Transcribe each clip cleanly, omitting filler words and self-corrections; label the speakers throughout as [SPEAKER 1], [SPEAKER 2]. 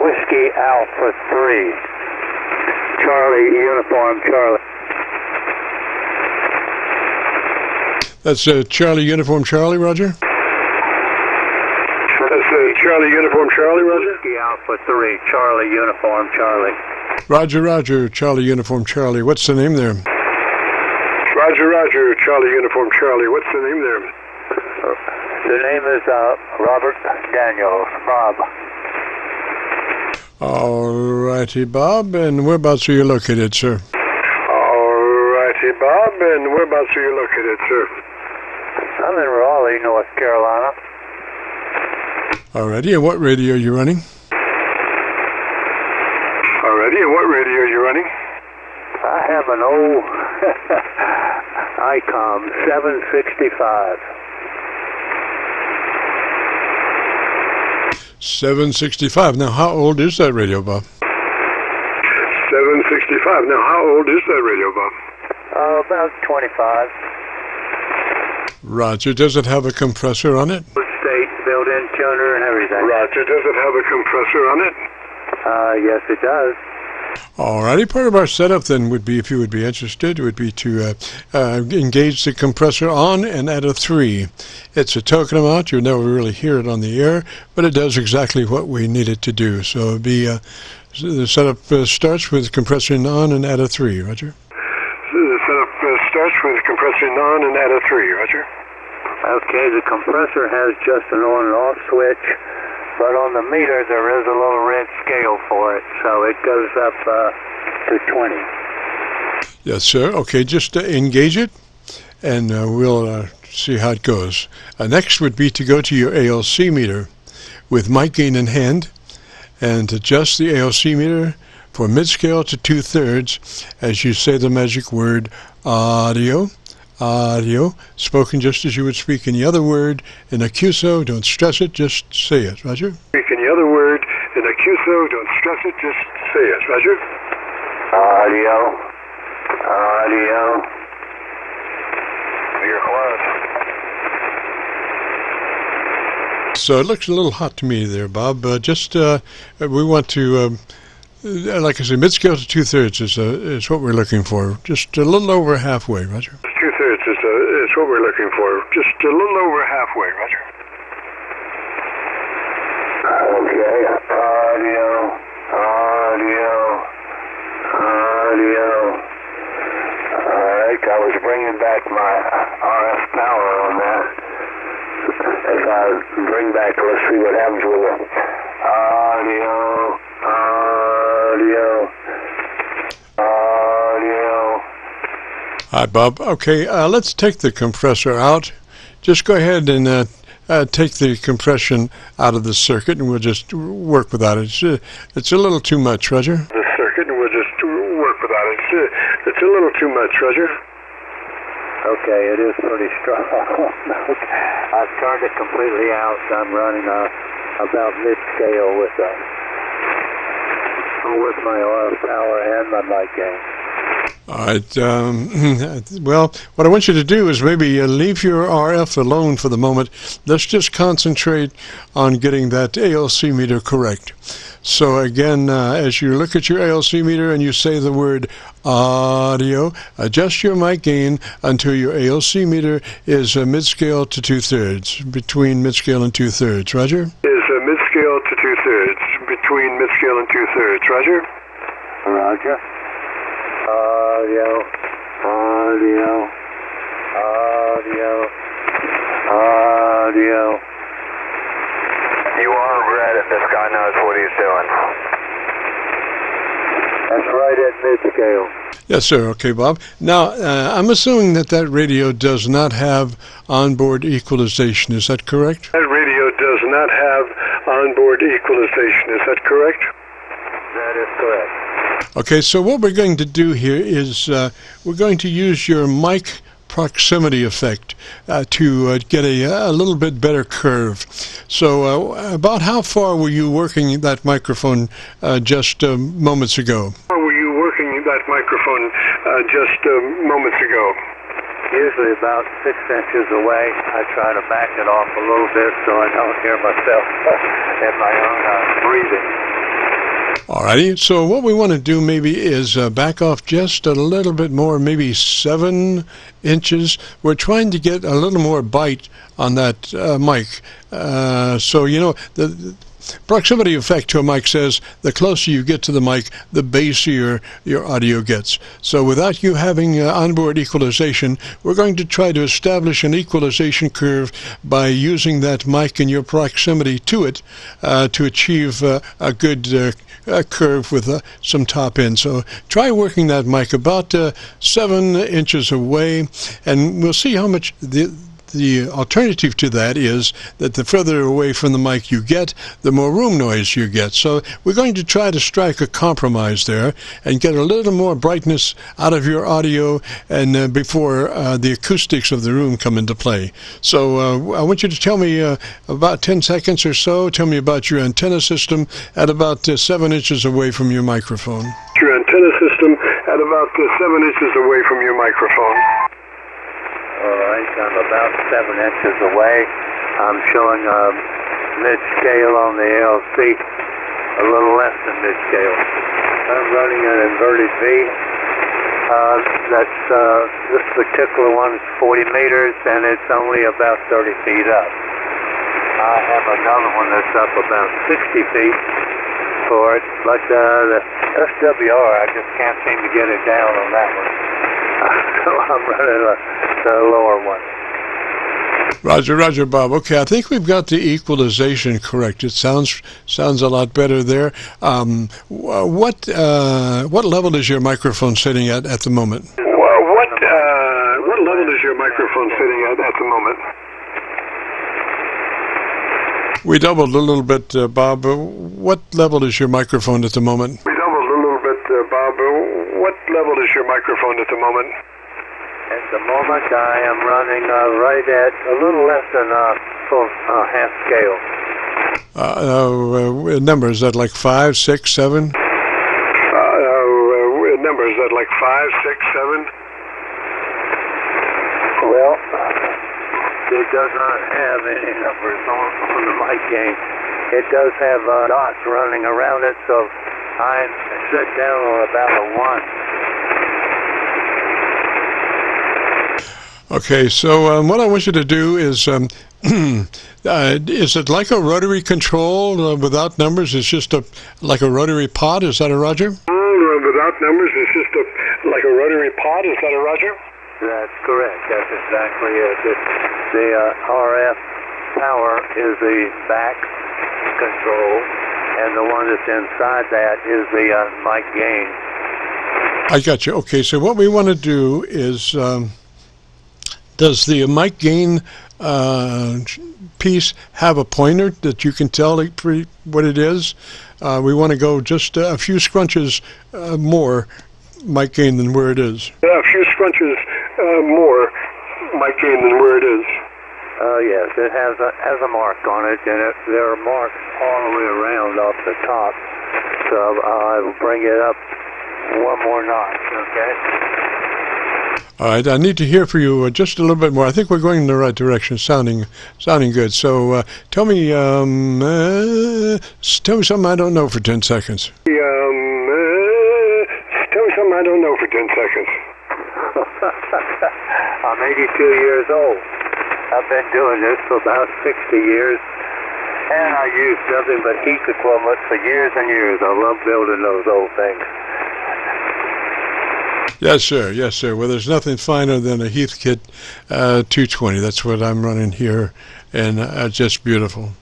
[SPEAKER 1] Whiskey Alpha 3. Charlie, Uniform Charlie.
[SPEAKER 2] That's Charlie, Uniform Charlie, Roger?
[SPEAKER 1] That's Charlie, Uniform Charlie, Roger? Whiskey Alpha 3, Charlie, Uniform Charlie.
[SPEAKER 2] Roger, Roger, Charlie, Uniform Charlie. What's the name there?
[SPEAKER 1] Roger, Roger, Charlie, Uniform Charlie. What's the name there? The name is Robert Daniels, Bob.
[SPEAKER 2] All righty, Bob. And whereabouts are you located, sir?
[SPEAKER 1] All righty, Bob. And whereabouts are you located, sir? I'm in Raleigh, North Carolina.
[SPEAKER 2] All righty. And what radio are you running?
[SPEAKER 1] All righty. And what radio are you running? I have an old ICOM 765.
[SPEAKER 2] 765. Now, how old is that radio, Bob?
[SPEAKER 1] 765. Now, how old is that radio, Bob? About 25.
[SPEAKER 2] Roger. Does it have a compressor on it?
[SPEAKER 1] State built-in tuner and everything. Roger. Does it have a compressor on it? Yes, it does.
[SPEAKER 2] All righty. Part of our setup then would be, if you would be interested, would be to engage the compressor on and at a 3. It's a token amount. You'll never really hear it on the air, but it does exactly what we need it to do. So it'd be the setup starts with compressing on and at a 3. Roger.
[SPEAKER 1] So the setup starts with compressing on and at a 3. Roger. Okay. The compressor has just an on and off switch. But on the meter, there is a little red scale for it, so it goes up to 20.
[SPEAKER 2] Yes, sir. Okay, just engage it, and we'll see how it goes. Next would be to go to your ALC meter with mic gain in hand and adjust the ALC meter for mid-scale to 2/3 as you say the magic word audio. Audio, spoken just as you would speak any other word in a QSO. Don't stress it, just say it. Roger?
[SPEAKER 1] Speak any other word in a QSO. Don't stress it, just say it. Roger? Audio. Audio. You're close.
[SPEAKER 2] So it looks a little hot to me there, Bob. We want to, like I said, mid-scale to 2/3 is what we're looking for. Just a little over halfway, Roger.
[SPEAKER 1] 2/3 is what we're looking for. Just a little over halfway, Roger. Okay. Audio. Audio. Audio. All right. I was bringing back my RF power on that. If I bring back, let's see what happens with it. Audio. Audio. Audio.
[SPEAKER 2] All right, Bob. Okay, let's take the compressor out. Just go ahead and take the compression out of the circuit, and we'll just work without it. It's a little too much, Roger.
[SPEAKER 1] The circuit, and we'll just work without it. It's a little too much, Roger. Okay, it is pretty strong. I've turned it completely out. I'm running about mid-scale with my RF power and my mic gain.
[SPEAKER 2] All right. Well, what I want you to do is maybe leave your RF alone for the moment. Let's just concentrate on getting that ALC meter correct. So again, as you look at your ALC meter and you say the word audio, adjust your mic gain until your ALC meter is mid-scale to 2/3, between mid-scale and 2/3. Roger?
[SPEAKER 1] Is mid-scale to 2/3, between mid-scale and 2/3. Roger? Roger. Audio, audio, audio, audio. You are right if this guy knows what he's doing. That's right at mid-scale.
[SPEAKER 2] Yes, sir. Okay, Bob. Now, I'm assuming that radio does not have onboard equalization. Is that correct?
[SPEAKER 1] That radio does not have onboard equalization. Is that correct? That is correct.
[SPEAKER 2] Okay, so what we're going to do here is we're going to use your mic proximity effect to get a little bit better curve. So about how far were you working that microphone just moments ago?
[SPEAKER 1] How were you working that microphone just moments ago? Usually about 6 inches away. I try to back it off a little bit so I don't hear myself in my own breathing.
[SPEAKER 2] Alrighty, so what we want to do maybe is back off just a little bit more, maybe 7 inches. We're trying to get a little more bite on that mic. So, you know, the proximity effect to a mic says the closer you get to the mic, the bassier your audio gets. So without you having onboard equalization, we're going to try to establish an equalization curve by using that mic in your proximity to it to achieve a good curve with some top end. So try working that mic about 7 inches away, and we'll see how much the alternative to that is that the further away from the mic you get, the more room noise you get. So we're going to try to strike a compromise there and get a little more brightness out of your audio and before the acoustics of the room come into play. So I want you to tell me about 10 seconds or so, tell me about your antenna system at about 7 inches away from your microphone.
[SPEAKER 1] Your antenna system at about 7 inches away from your microphone. All right, I'm about 7 inches away. I'm showing mid-scale on the ALC, a little less than mid-scale. I'm running an inverted V. This particular one is 40 meters, and it's only about 30 feet up. I have another one that's up about 60 feet for it, but the SWR, I just can't seem to get it down on that one. So I'm running the lower one.
[SPEAKER 2] Roger, Bob. Okay, I think we've got the equalization correct. It sounds a lot better there. What level is your microphone sitting at the moment?
[SPEAKER 1] What level is your microphone sitting at the moment?
[SPEAKER 2] We doubled a little bit, Bob. What level is your microphone at the moment?
[SPEAKER 1] We doubled a little bit, Bob. What level is your microphone at the moment? At the moment, I am running right at a little less than full half scale.
[SPEAKER 2] Numbers, is that like 5, 6, 7?
[SPEAKER 1] Numbers, is that like 5, 6, 7? Well, it does not have any numbers on the mic gain. It does have dots running around it, so I'm set down on about a 1.
[SPEAKER 2] Okay, so what I want you to do is it like a rotary control without numbers? It's just like a rotary pod? Is that a Roger?
[SPEAKER 1] Without numbers, it's just like a rotary pod. Is that a Roger? That's correct. That's exactly it. The RF power is the back control, and the one that's inside that is the mic gain.
[SPEAKER 2] I got you. Okay, so what we want to do is, does the mic gain piece have a pointer that you can tell what it is? We want to go just a few scrunches more mic gain than where it is.
[SPEAKER 1] Yeah, a few scrunches more mic gain than where it is. Yes, it has a mark on it, and there are marks all the way around off the top. So I will bring it up one more notch, okay?
[SPEAKER 2] All right, I need to hear from you just a little bit more. I think we're going in the right direction, sounding good. So tell me something I don't know for 10 seconds.
[SPEAKER 1] Tell me something I don't know for 10 seconds. I'm 82 years old. I've been doing this for about 60 years, and I use nothing but heat equipment for years and years. I love building those old things.
[SPEAKER 2] Yes, sir. Well, there's nothing finer than a Heathkit 220. That's what I'm running here, and just beautiful.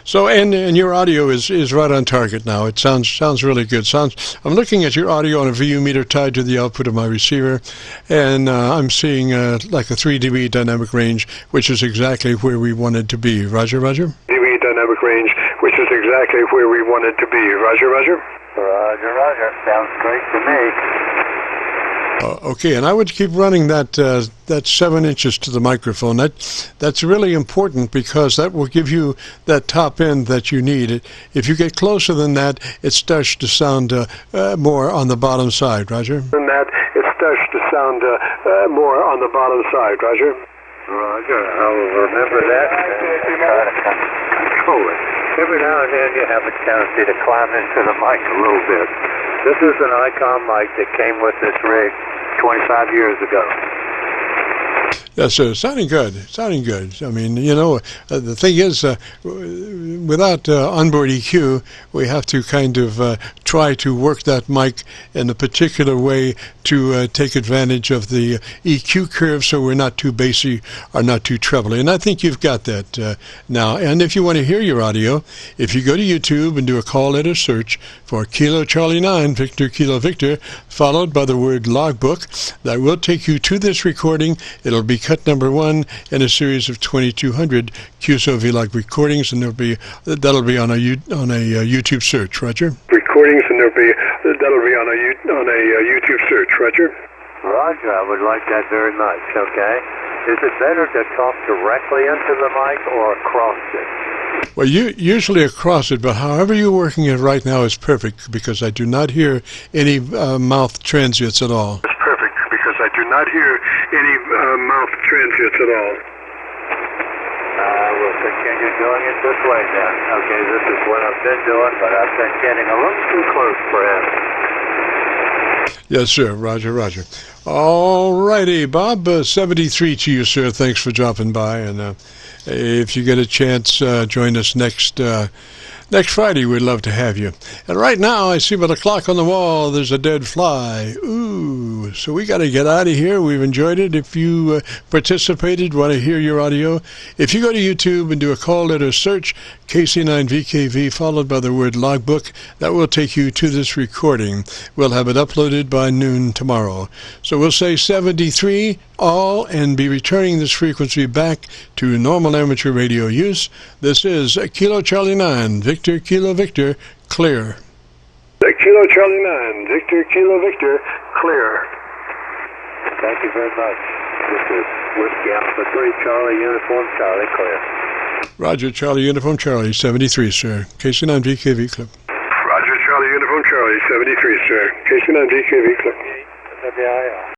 [SPEAKER 2] So, and your audio is right on target now. It sounds really good. I'm looking at your audio on a VU meter tied to the output of my receiver, and I'm seeing like a 3 dB dynamic range, which is exactly where we wanted to be. Roger.
[SPEAKER 1] dB dynamic range, which is exactly where we wanted to be. Roger. Sounds great to me.
[SPEAKER 2] Okay, and I would keep running that 7 inches to the microphone. That's really important because that will give you that top end that you need. If you get closer than that, it starts to sound more on the bottom side. Roger.
[SPEAKER 1] More on the bottom side. Roger. I'll remember that and try to control it. Every now and then you have a tendency to climb into the mic a little bit. This is an Icon mic that came with this rig 25 years ago.
[SPEAKER 2] Yes, sir. Sounding good. Sounding good. I mean, you know, the thing is, without onboard EQ, we have to kind of try to work that mic in a particular way to take advantage of the EQ curve so we're not too bassy or not too trebly. And I think you've got that now. And if you want to hear your audio, if you go to YouTube and do a call letter search for Kilo Charlie 9, Victor Kilo Victor, followed by the word logbook, that will take you to this recording. It'll be cut number 1 in a series of 2,200 Qso-Vlog recordings, and that'll be on a YouTube search, Roger.
[SPEAKER 3] Recordings, and that'll be on a YouTube search, Roger.
[SPEAKER 1] Roger, I would like that very much. Okay. Is it better to talk directly into the mic or across it?
[SPEAKER 2] Well, usually across it, but however you're working it right now is perfect because I do not hear any mouth transients at all.
[SPEAKER 3] It's perfect because I do not hear any mouth transients at all.
[SPEAKER 1] We'll continue doing it this way then. Okay, this is what I've been doing, but I've been getting a little too close perhaps.
[SPEAKER 2] Yes, sir. Roger, Roger. All righty, Bob. 73 to you, sir. Thanks for dropping by. And if you get a chance, join us next Friday. We'd love to have you. And right now, I see by the clock on the wall, there's a dead fly. Ooh, so we got to get out of here. We've enjoyed it. If you participated, want to hear your audio, if you go to YouTube and do a call letter search, KC9VKV, followed by the word logbook, that will take you to this recording. We'll have it uploaded by noon tomorrow. So we'll say 73 all and be returning this frequency back to normal amateur radio use. This is Kilo Charlie 9, Victor Kilo Victor, clear.
[SPEAKER 3] Kilo Charlie 9, Victor Kilo Victor, clear.
[SPEAKER 1] Thank you very much. This is Whiskey Alpha 3, Charlie Uniform Charlie, clear.
[SPEAKER 2] Roger, Charlie Uniform Charlie, 73, sir. KC9VKV clip.
[SPEAKER 3] Roger, Charlie Uniform Charlie, 73, sir. KC9VKV clip.